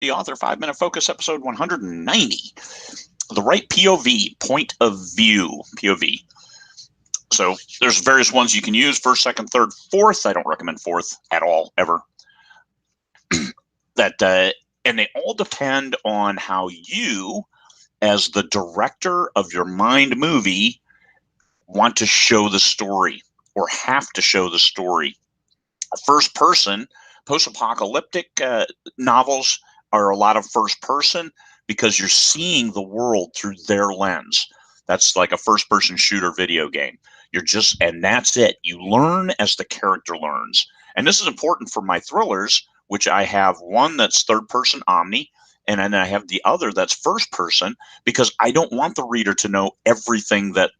The Author 5-Minute Focus, episode 190. The right POV, point of view, POV. So there's various ones you can use: first, second, third, fourth. I don't recommend fourth at all, ever. And they all depend on how you, as the director of your mind movie, want to show the story or have to show the story. First person, post-apocalyptic novels are a lot of first person because you're seeing the world through their lens. That's like a first person shooter video game. And that's it. You learn as the character learns. And this is important for my thrillers, which I have one that's third person Omni, and then I have the other that's first person, because I don't want the reader to know everything that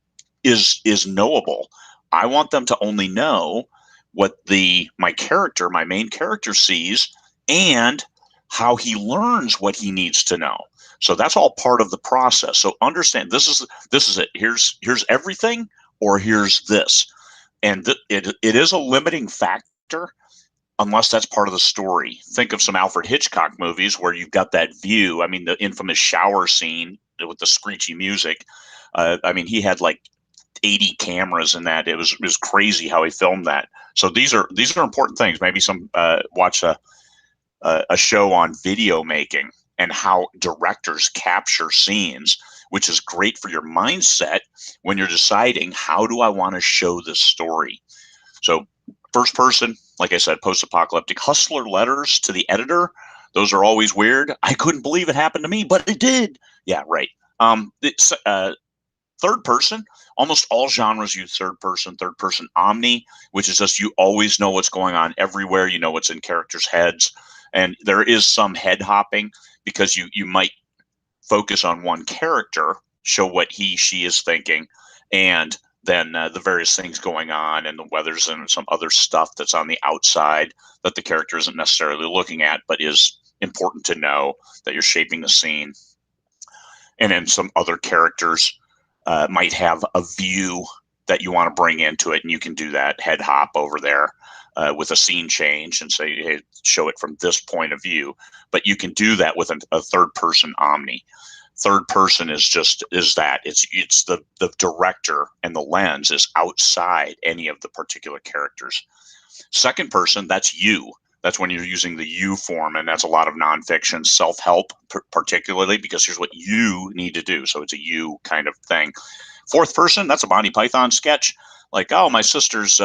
is knowable. I want them to only know what my main character sees, and how he learns what he needs to know. So that's all part of the process. So understand, this is it. Here's everything, or here's this. And it is a limiting factor unless that's part of the story. Think of some Alfred Hitchcock movies where you've got that view. I mean, the infamous shower scene with the screechy music. He had like 80 cameras in that. It was crazy how he filmed that. So these are important things. Maybe some watch a show on video making and how directors capture scenes, which is great for your mindset when you're deciding, how do I want to show this story? So first person, like I said, post-apocalyptic. Hustler letters to the editor, those are always weird. I couldn't believe it happened to me, but it did. Yeah, right. It's third person. Almost all genres use third person Omni, which is just you always know what's going on everywhere. You know what's in characters' heads. And there is some head hopping because you might focus on one character, show what she is thinking, and then the various things going on and the weathers and some other stuff that's on the outside that the character isn't necessarily looking at, but is important to know that you're shaping the scene. And then some other characters might have a view that you want to bring into it, and you can do that head hop over there with a scene change and say, hey, show it from this point of view. But you can do that with a third person Omni. Third person is that it's the director, and the lens is outside any of the particular characters. Second person, that's you. That's when you're using the you form, and that's a lot of nonfiction, self-help, particularly because here's what you need to do. So it's a you kind of thing. Fourth person, that's a Monty Python sketch. Like, oh, my sister's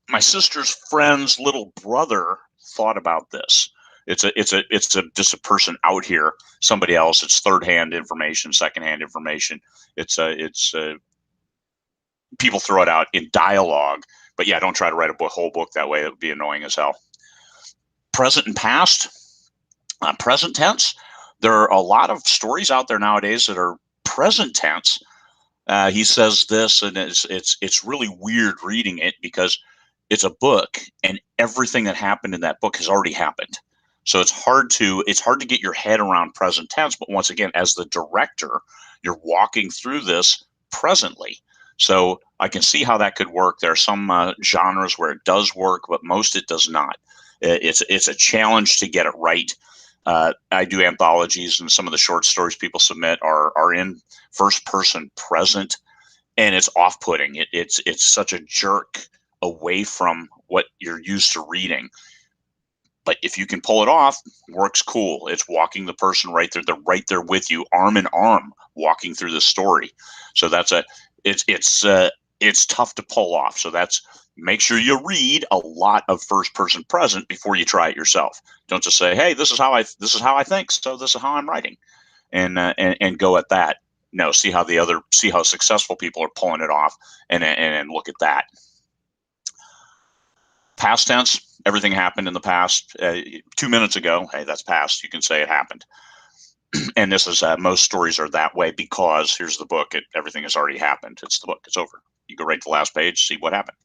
my sister's friend's little brother thought about this. It's just a person out here, somebody else. It's third-hand information, second-hand information. It's people throw it out in dialogue, but yeah, don't try to write a whole book that way. It would be annoying as hell. Present and past, present tense. There are a lot of stories out there nowadays that are present tense. He says this, and it's really weird reading it because it's a book, and everything that happened in that book has already happened. So it's hard to get your head around present tense. But once again, as the director, you're walking through this presently. So I can see how that could work. There are some genres where it does work, but most it does not. It's a challenge to get it right. I do anthologies, and some of the short stories people submit are in first person present, and it's off-putting. It's such a jerk away from what you're used to reading. But if you can pull it off, works cool. It's walking the person right there. They're right there with you, arm in arm, walking through the story. So it's tough to pull off. So make sure you read a lot of first person present before you try it yourself. Don't just say, hey, this is how I think, so this is how I'm writing, and go at that. No, see how successful people are pulling it off, and look at that. Past tense, everything happened in the past. 2 minutes ago, hey, that's past. You can say it happened. And this is most stories are that way because here's the book. Everything has already happened. It's the book. It's over. You go right to the last page, see what happened.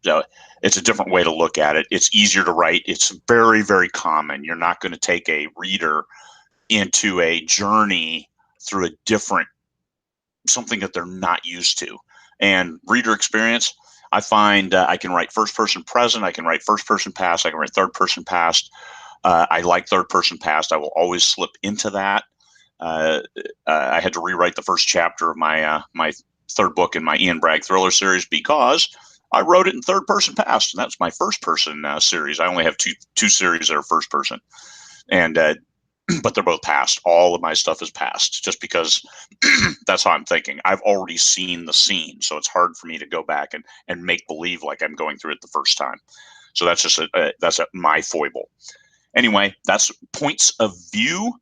So it's a different way to look at it. It's easier to write. It's very, very common. You're not going to take a reader into a journey through something that they're not used to. And reader experience, I find I can write first person present. I can write first person past. I can write third person past. I like third person past. I will always slip into that. I had to rewrite the first chapter of my third book in my Ian Bragg thriller series because I wrote it in third person past, and that's my first person series. I only have two series that are first person, and but they're both past. All of my stuff is past, just because that's how I'm thinking. I've already seen the scene, so it's hard for me to go back and make believe like I'm going through it the first time. So that's just my foible. Anyway, that's points of view.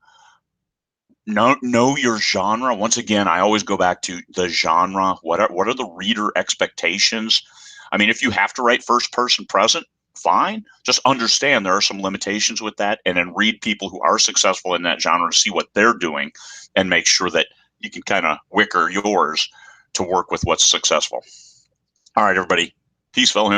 Know your genre. Once again, I always go back to the genre. What are the reader expectations? I mean, if you have to write first person present, fine. Just understand there are some limitations with that, and then read people who are successful in that genre to see what they're doing and make sure that you can kind of wicker yours to work with what's successful. All right, everybody. Peace, Wilhelm.